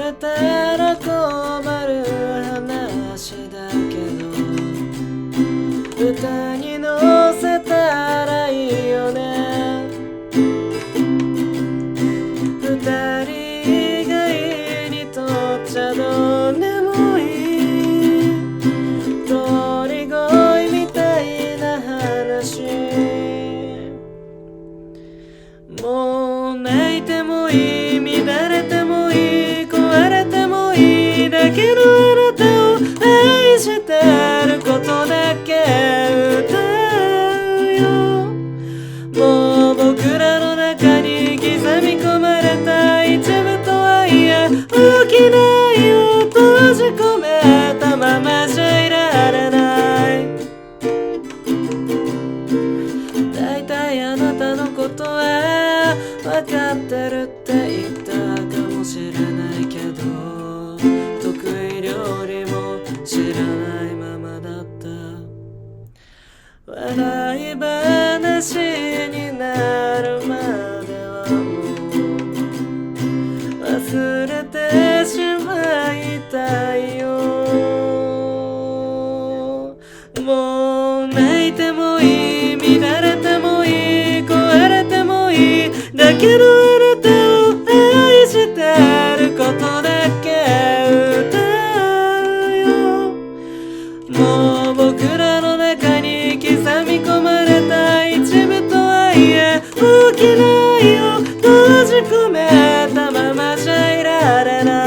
れたら困る話だけど歌に乗せたらいいよね。二人以外にとっちゃどうでもいい鳥恋みたいな話。もう泣いてもいい、乱れてもいい、壊れてもいい、だけどあなたを愛してることだけ歌うよ。もう僕らの中に刻み込まれた一部とはいえ大きな愛を閉じ込めたままじゃいられない。だいたいあなたのことは分かってるって言ったかもしれないけど得意料理も知らないままだった。笑い話になるまではもう忘れてしまいたいよ。もう泣いてもいい、乱れてもいい、壊れてもいい、だけどあなたを愛してることだけ歌うよ。もう僕らの中に刻み込まれた一部とはいえ大きな愛を閉じ込めたままじゃいられない。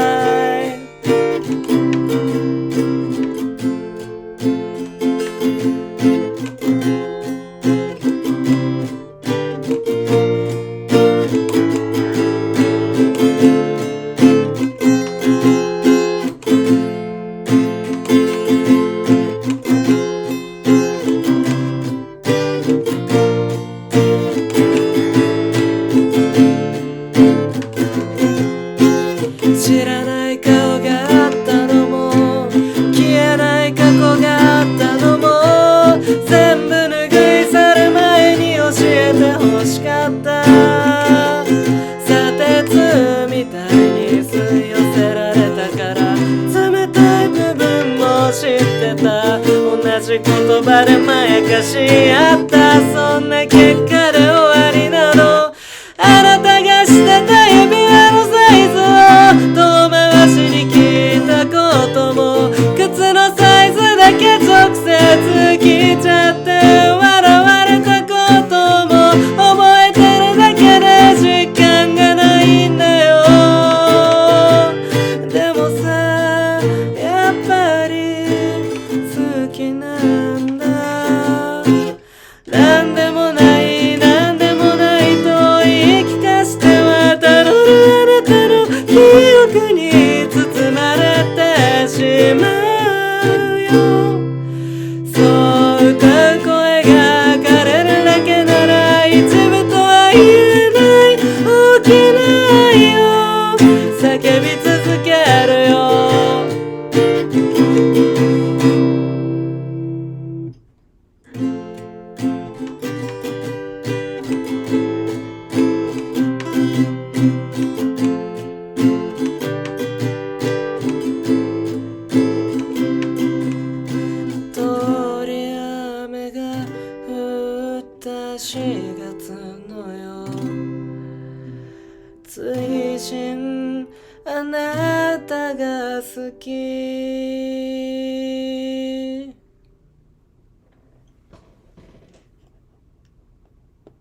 知らない顔があったのも消えない過去があったのも全部拭い去る前に教えてほしかった。砂鉄みたいに吸い寄せられたから冷たい部分も知ってた。同じ言葉でまやかし合ったそんな結果で終わりなの。あなたがしてた指輪のサイズを遠回しに聞いたことも靴のサイズだけ直接聞いちゃって笑われたことも覚えてるだけで実感がないんだよ。でもさやっぱり好きなんだ。なんでもないなんでもないと言い聞かせてはたどるあなたの記憶に包まれてしまうよ。そう歌う声が枯れるだけなら一部とは言えない大きな愛を叫び続けるよ。通り雨が降った4月の夜追伸あなたが好き